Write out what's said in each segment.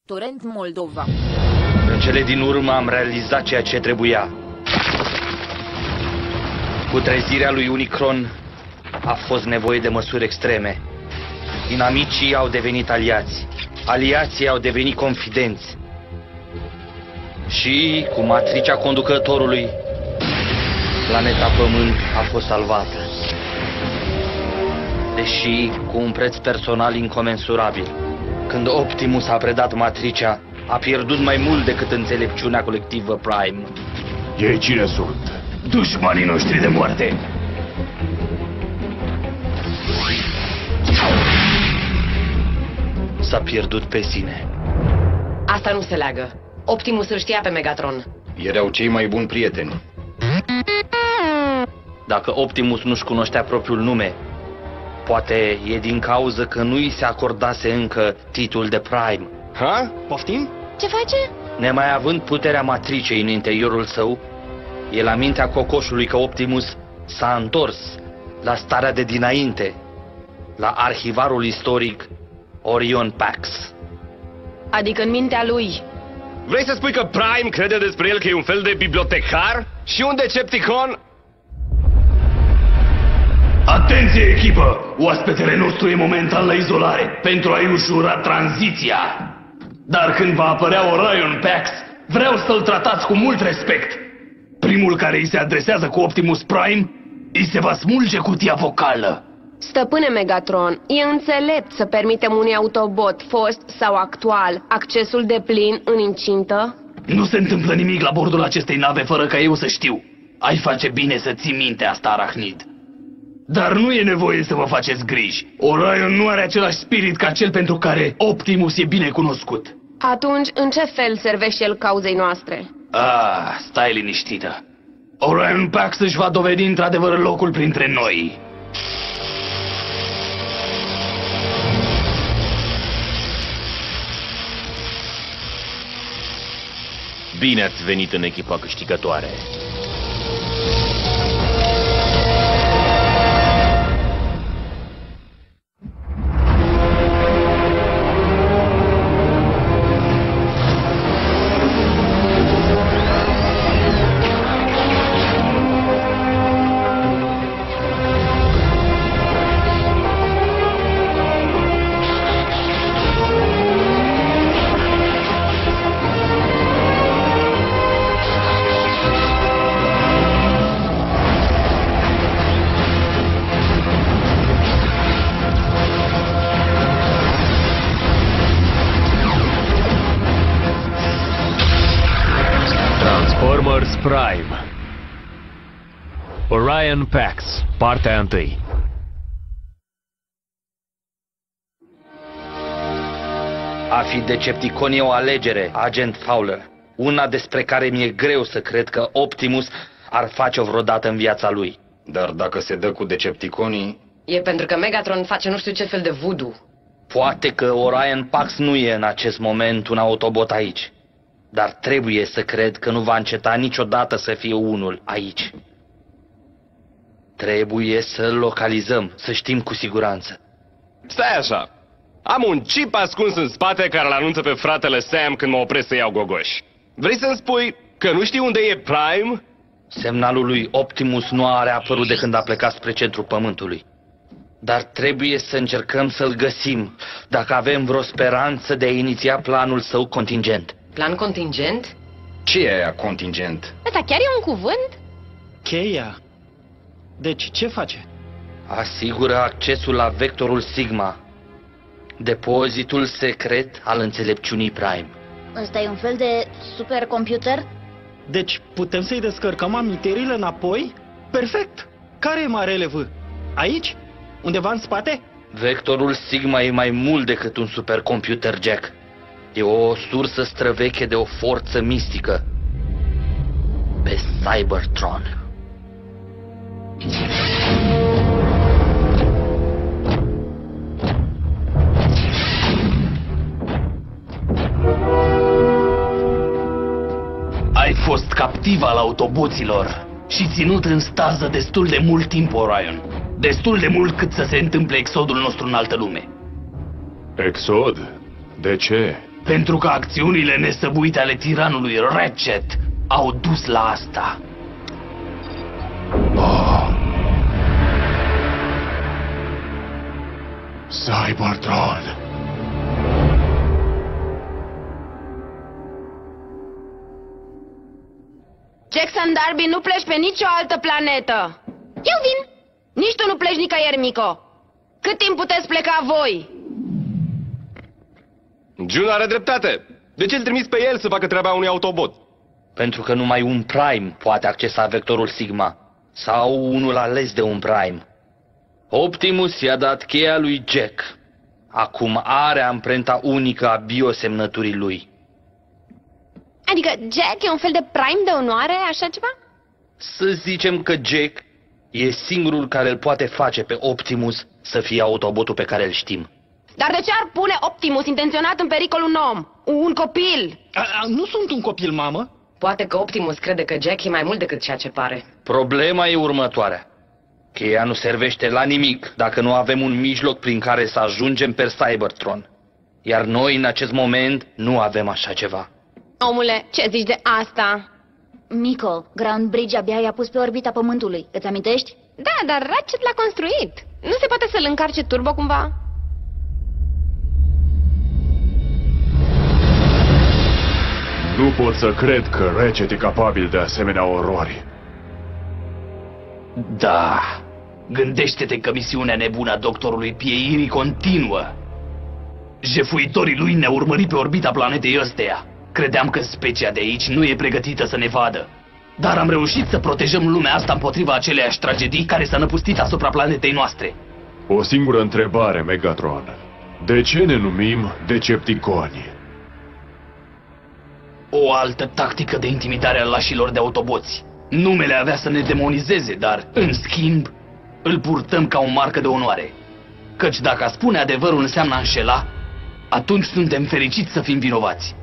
Torrent Moldova. În cele din urmă am realizat ceea ce trebuia. Cu trezirea lui Unicron a fost nevoie de măsuri extreme. Inamicii au devenit aliați. Aliații au devenit confidenți. Și cu matricea conducătorului, planeta Pământ a fost salvată. Deși cu un preț personal incomensurabil. Când Optimus a predat matricea, a pierdut mai mult decât înțelepciunea colectivă Prime. Ei cine sunt? Dușmanii noștri de moarte. S-a pierdut pe sine. Asta nu se leagă. Optimus îl știa pe Megatron. Erau cei mai buni prieteni. Dacă Optimus nu-și cunoștea propriul nume, poate e din cauză că nu i se acordase încă titlul de Prime. Ha? Poftim? Ce face? Nemai având puterea matricei în interiorul său, e la mintea cocoșului că Optimus s-a întors la starea de dinainte, la arhivarul istoric Orion Pax. Adică în mintea lui. Vrei să spui că Prime crede despre el că e un fel de bibliotecar și un Decepticon? Atenție, echipă! Oaspetele nostru e momentan la izolare pentru a-i ușura tranziția. Dar când va apărea Orion Pax, vreau să-l tratați cu mult respect. Primul care îi se adresează cu Optimus Prime, îi se va smulge cutia vocală. Stăpâne Megatron, e înțelept să permitem unui Autobot, fost sau actual, accesul deplin în incintă? Nu se întâmplă nimic la bordul acestei nave fără ca eu să știu. Ai face bine să ții minte asta, Arachnid. Dar nu e nevoie să vă faceți griji. Orion nu are același spirit ca cel pentru care Optimus e bine cunoscut. Atunci, în ce fel servește el cauzei noastre? Stai liniștită. Orion Pax își va dovedi într-adevăr locul printre noi. Bine ați venit în echipa câștigătoare. Prime. Orion Pax, partea 1. A fi Decepticon e o alegere, Agent Fowler. Una despre care mi-e greu să cred că Optimus ar face-o vreodată în viața lui. Dar dacă se dă cu Decepticonii... E pentru că Megatron face nu știu ce fel de voodoo. Poate că Orion Pax nu e în acest moment un Autobot aici. Dar trebuie să cred că nu va înceta niciodată să fie unul aici. Trebuie să-l localizăm, să știm cu siguranță. Stai așa. Am un chip ascuns în spate care îl anunță pe fratele Sam când mă opresc să iau gogoș. Vrei să-mi spui că nu știi unde e Prime? Semnalul lui Optimus nu a reapărut de când a plecat spre centrul Pământului. Dar trebuie să încercăm să-l găsim, dacă avem vreo speranță de a iniția planul său contingent. Plan contingent? Ce e aia contingent? Ăsta chiar e un cuvânt? Cheia. Deci, ce face? Asigură accesul la vectorul Sigma, depozitul secret al înțelepciunii Prime. Ăsta e un fel de supercomputer? Deci, putem să-i descărcăm amintirile înapoi? Perfect! Care e marele V? Aici? Undeva în spate? Vectorul Sigma e mai mult decât un supercomputer, Jack. E o sursă străveche de o forță mistică pe Cybertron. Ai fost captiv al autoboților și ținut în stază destul de mult timp, Orion. Destul de mult cât să se întâmple exodul nostru în altă lume. Exod? De ce? Pentru că acțiunile nesăbuite ale tiranului Ratchet au dus la asta. Cybertron! Jackson Darby, nu pleci pe nicio altă planetă. Eu vin. Nici tu nu pleci nicăieri, Mico. Cât timp puteți pleca voi? Jun are dreptate. De ce îl trimis pe el să facă treaba unui Autobot? Pentru că numai un Prime poate accesa vectorul Sigma. Sau unul ales de un Prime. Optimus i-a dat cheia lui Jack. Acum are amprenta unică a biosemnăturii lui. Adică Jack e un fel de Prime de onoare, așa ceva? Să zicem că Jack e singurul care îl poate face pe Optimus să fie Autobotul pe care îl știm. Dar de ce ar pune Optimus intenționat în pericol un om? Un copil? Nu sunt un copil, mamă. Poate că Optimus crede că Jack e mai mult decât ceea ce pare. Problema e următoarea. Cheia nu servește la nimic dacă nu avem un mijloc prin care să ajungem pe Cybertron. Iar noi, în acest moment, nu avem așa ceva. Omule, ce zici de asta? Mico, Ground Bridge abia i-a pus pe orbita Pământului. Îți amintești? Da, dar Ratchet l-a construit. Nu se poate să-l încarce turbo cumva? Nu pot să cred că Ratchet e capabil de asemenea orori. Da, gândește-te că misiunea nebună a doctorului Pieirii continuă. Jefuitorii lui ne-au urmărit pe orbita planetei ăsteia. Credeam că specia de aici nu e pregătită să ne vadă. Dar am reușit să protejăm lumea asta împotriva aceleiași tragedii care s-a năpustit asupra planetei noastre. O singură întrebare, Megatron. De ce ne numim Decepticoni? O altă tactică de intimidare a lașilor de autoboți. Numele avea să ne demonizeze, dar, în schimb, îl purtăm ca o marcă de onoare. Căci dacă a spune adevărul înseamnă a înșela, atunci suntem fericiți să fim vinovați.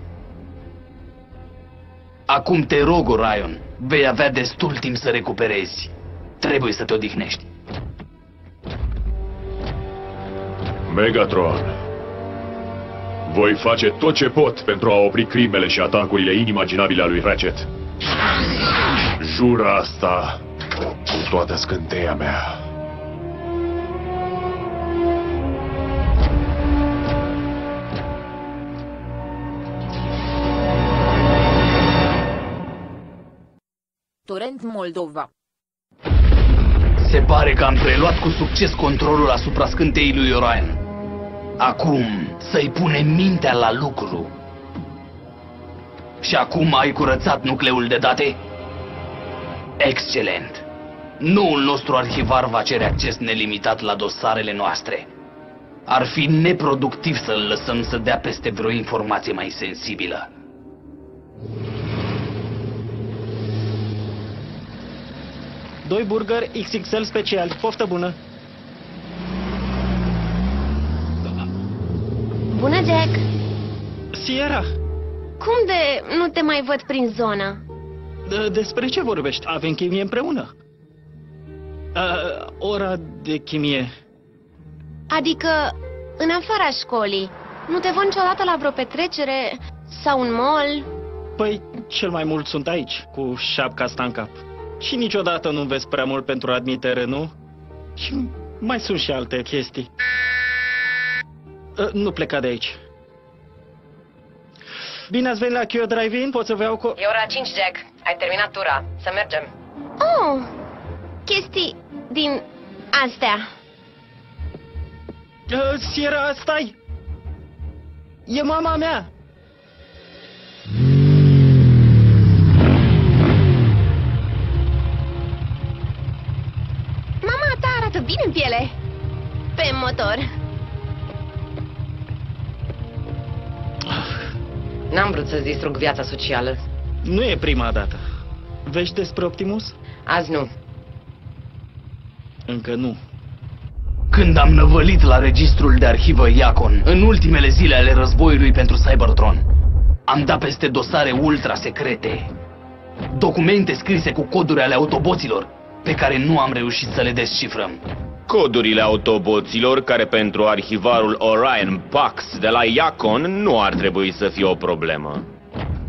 Acum te rog, Orion, vei avea destul timp să recuperezi. Trebuie să te odihnești. Megatron, voi face tot ce pot pentru a opri crimele și atacurile inimaginabile a lui Ratchet. Jur asta cu toată scânteia mea. Torrent Moldova. Se pare că am preluat cu succes controlul asupra scânteii lui Orion. Acum să-i punem mintea la lucru. Și acum ai curățat nucleul de date? Excelent! Noul nostru arhivar va cere acces nelimitat la dosarele noastre. Ar fi neproductiv să-l lăsăm să dea peste vreo informație mai sensibilă. Doi burger XXL special. Poftă bună. Bună, Jack! Sierra, Cum de nu te mai văd prin zonă? despre ce vorbești? Avem chimie împreună. Ora de chimie. Adică, în afara școlii, nu te văd niciodată la vreo petrecere sau un mall? Păi, cel mai mult sunt aici, cu șapca asta în cap. Și niciodată nu vezi prea mult pentru admitere, nu? Și mai sunt și alte chestii. Nu pleca de aici. Bine ați venit la Kyo Drive-In, pot să vă iau cu... E ora 5, Jack. Ai terminat tura. Să mergem. Oh, chestii din astea. Sierra, stai! E mama mea! Mama ta arată bine în piele. Pe motor. N-am vrut să-ți distrug viața socială. Nu e prima dată. Vești despre Optimus? Azi nu. Încă nu. Când am năvălit la registrul de arhivă Iacon, în ultimele zile ale războiului pentru Cybertron, am dat peste dosare ultra-secrete. Documente scrise cu coduri ale autoboților, pe care nu am reușit să le descifrăm. codurile autoboților care pentru arhivarul Orion Pax de la Iacon nu ar trebui să fie o problemă.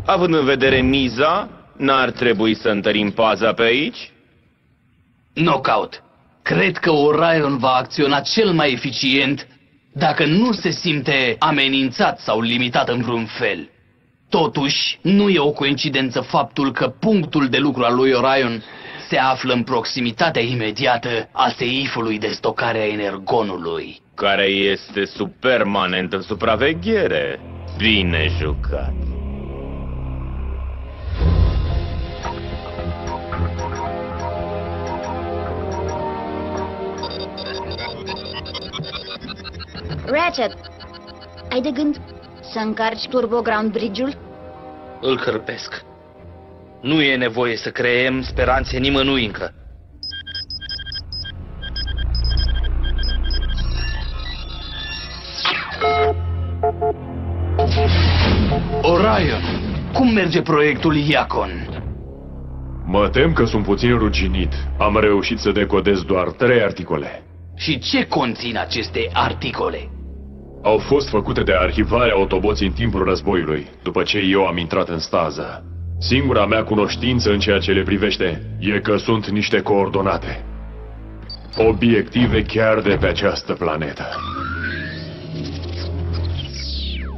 Având în vedere miza, n-ar trebui să întărim paza pe aici? Knockout. Cred că Orion va acționa cel mai eficient dacă nu se simte amenințat sau limitat în vreun fel. Totuși, nu e o coincidență faptul că punctul de lucru al lui Orion se află în proximitatea imediată a seifului de stocare a energonului, care este sub permanentă supraveghere. Bine jucat! Ratchet, ai de gând să încarci Turbo Ground Bridge-ul? Îl cărpesc. Nu e nevoie să creăm speranțe nimănui încă. Orion, cum merge proiectul Iacon? Mă tem că sunt puțin ruginit. Am reușit să decodez doar 3 articole. Și ce conțin aceste articole? Au fost făcute de arhivare autoboți în timpul războiului, după ce eu am intrat în stază. Singura mea cunoștință în ceea ce le privește e că sunt niște coordonate. Obiective chiar de pe această planetă.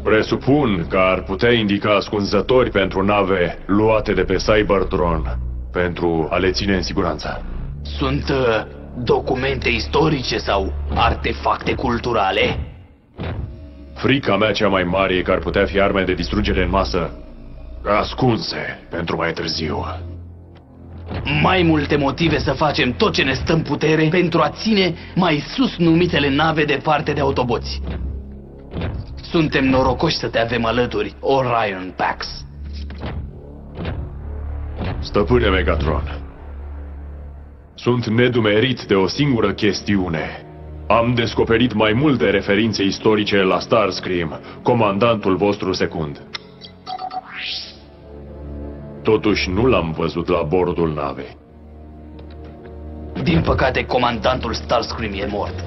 Presupun că ar putea indica ascunzători pentru nave luate de pe Cybertron pentru a le ține în siguranță. Sunt documente istorice sau artefacte culturale? Frica mea cea mai mare e că ar putea fi arme de distrugere în masă ascunse pentru mai târziu. Mai multe motive să facem tot ce ne stă în putere pentru a ține mai sus numitele nave departe de autoboți. Suntem norocoși să te avem alături, Orion Pax. Stăpâne Megatron, sunt nedumerit de o singură chestiune. Am descoperit mai multe referințe istorice la Starscream, comandantul vostru secund. Totuși nu l-am văzut la bordul navei. Din păcate, comandantul Starscream e mort.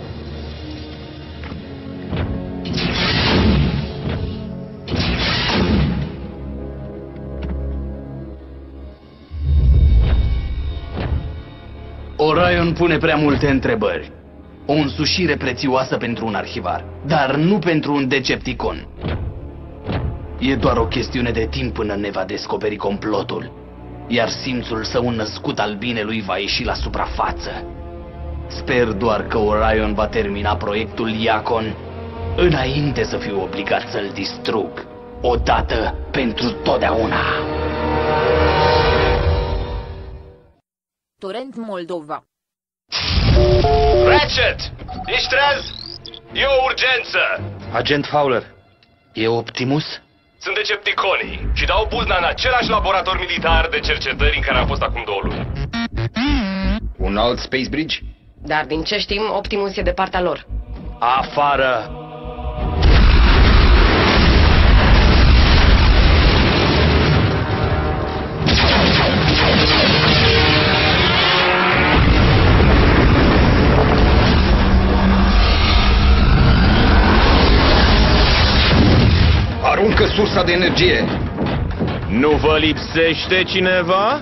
Orion pune prea multe întrebări. O însușire prețioasă pentru un arhivar, dar nu pentru un Decepticon. E doar o chestiune de timp până ne va descoperi complotul, iar simțul său născut al binelui va ieși la suprafață. Sper doar că Orion va termina proiectul Iacon înainte să fiu obligat să-l distrug, odată pentru totdeauna. Torrent Moldova. Ratchet! Ești treaz? E o urgență! Agent Fowler, e Optimus? Sunt Decepticonii și dau buzna în același laborator militar de cercetări în care am fost acum 2 luni. Un alt Space Bridge? Dar din ce știm, Optimus e de partea lor. Afară! Aruncă sursa de energie! Nu vă lipsește cineva?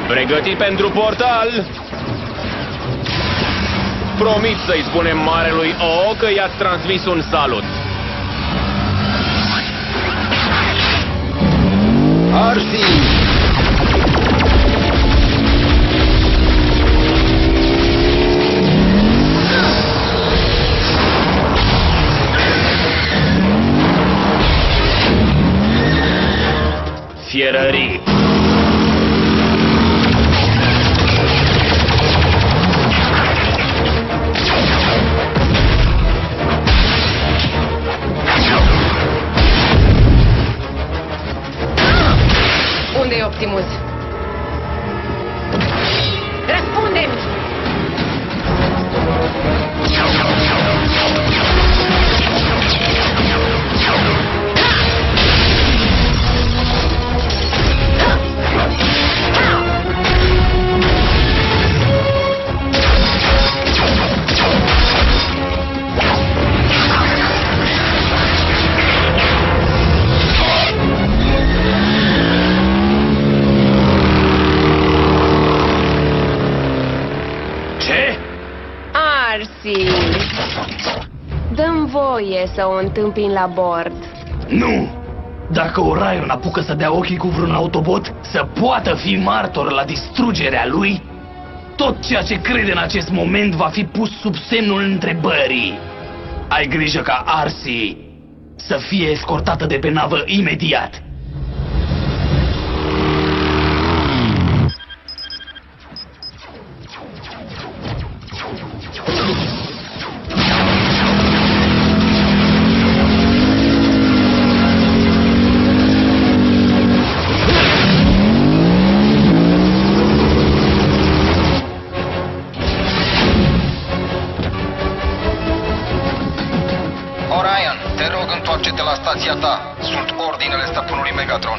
Pregătit pentru portal? Promit să-i spunem marelui O că i-ați transmis un salut. Arsi! Fierării! Unde e Optimus? Răspunde-mi! Dă-mi voie să o întâmpin la bord. Nu! Dacă Orion apucă să dea ochii cu vreun autobot, să poată fi martor la distrugerea lui, tot ceea ce crede în acest moment va fi pus sub semnul întrebării. Ai grijă ca Arsi să fie escortată de pe navă imediat. Orion, te rog, întoarce-te la stația ta. Sunt ordinele stăpânului Megatron.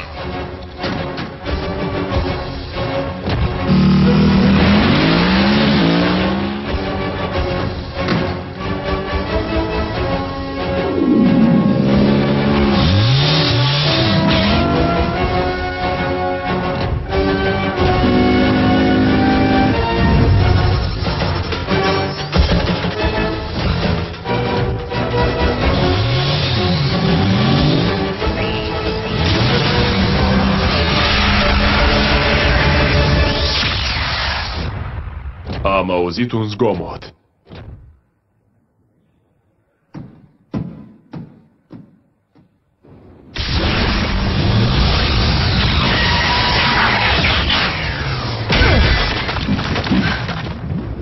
Am auzit un zgomot.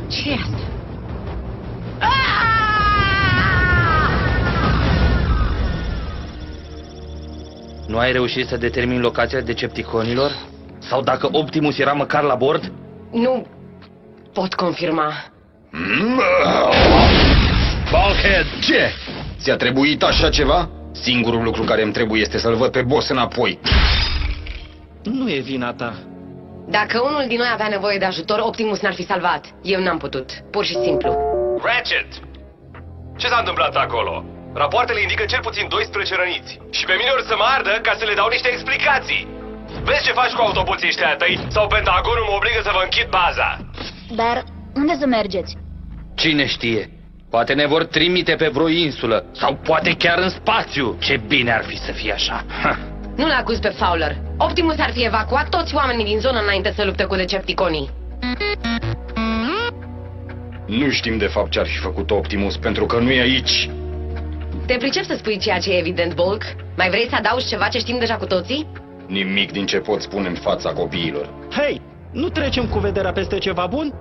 Ce e asta? Nu ai reușit să determini locația Decepticonilor? Sau dacă Optimus era măcar la bord? Nu pot confirma. Bulkhead! Ce? Ți-a trebuit așa ceva? Singurul lucru care îmi trebuie este să-l văd pe boss înapoi. Nu e vina ta. Dacă unul din noi avea nevoie de ajutor, Optimus n-ar fi salvat. Eu n-am putut. Pur și simplu. Ratchet! Ce s-a întâmplat acolo? Rapoartele indică cel puțin 12 răniți. Și pe mine or să mă ardă ca să le dau niște explicații. Vezi ce faci cu autoboții ăștia tăi sau Pentagonul mă obligă să vă închid baza. Dar unde să mergeți? Cine știe? Poate ne vor trimite pe vreo insulă sau poate chiar în spațiu. Ce bine ar fi să fie așa. Nu-l acuz pe Fowler. Optimus ar fi evacuat toți oamenii din zonă înainte să lupte cu Decepticonii. Nu știm de fapt ce ar fi făcut Optimus, pentru că nu e aici. Te pricep să spui ceea ce e evident, Bulk? Mai vrei să adaugi ceva ce știm deja cu toții? Nimic din ce pot spune în fața copiilor. Hei, nu trecem cu vederea peste ceva bun?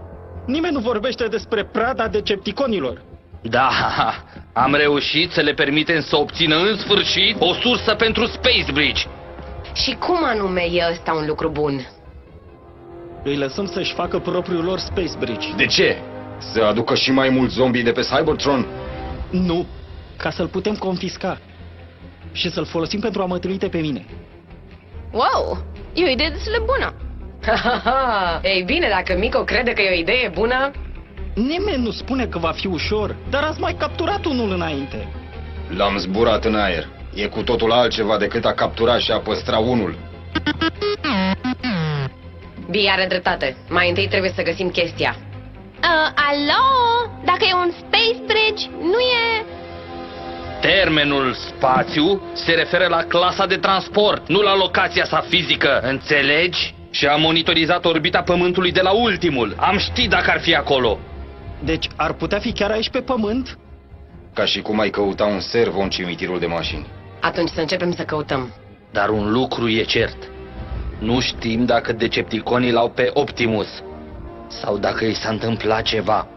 Nimeni nu vorbește despre prada Decepticonilor. Da, am reușit să le permitem să obțină în sfârșit o sursă pentru Space Bridge. Și cum anume e ăsta un lucru bun? Îi lăsăm să-și facă propriul lor Space Bridge. De ce? Să aducă și mai mulți zombie de pe Cybertron? Nu, ca să-l putem confisca și să-l folosim pentru a mă trimite pe mine. Wow, e o idee destul de bună. Ei bine, dacă Miko crede că e o idee bună... Nimeni nu spune că va fi ușor, dar ați mai capturat unul înainte. L-am zburat în aer. E cu totul altceva decât a captura și a păstra unul. Bee are dreptate. Mai întâi trebuie să găsim chestia. Alo? Dacă e un Space Bridge, nu e... Termenul spațiu se referă la clasa de transport, nu la locația sa fizică, înțelegi? Și am monitorizat orbita Pământului de la ultimul. Am ști dacă ar fi acolo. Deci ar putea fi chiar aici pe Pământ? Ca și cum ai căuta un servo în cimitirul de mașini. Atunci să începem să căutăm. Dar un lucru e cert. Nu știm dacă Decepticonii l-au pe Optimus sau dacă i s-a întâmplat ceva.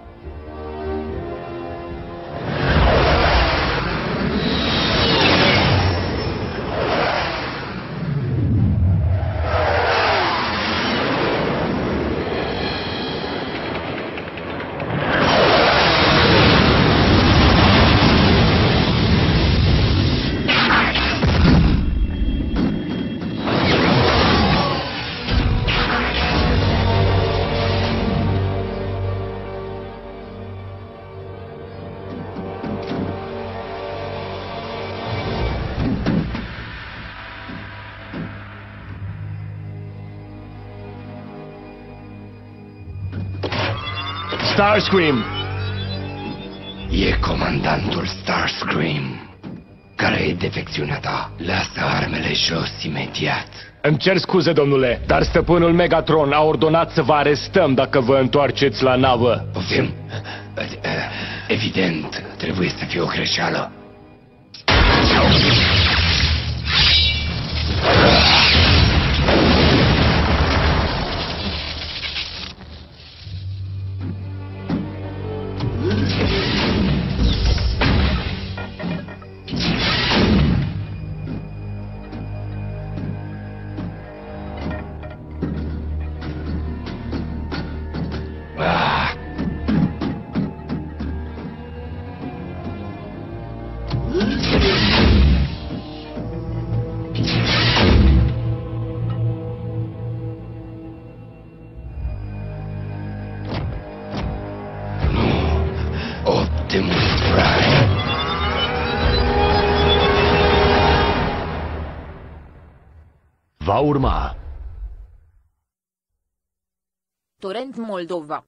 Starscream! E comandantul Starscream. Care e defecțiunea ta? Lasă armele jos imediat. Îmi cer scuze, domnule, dar stăpânul Megatron a ordonat să vă arestăm dacă vă întoarceți la navă. Poftim? Evident, trebuie să fie o greșeală. Va urma Torrent Moldova.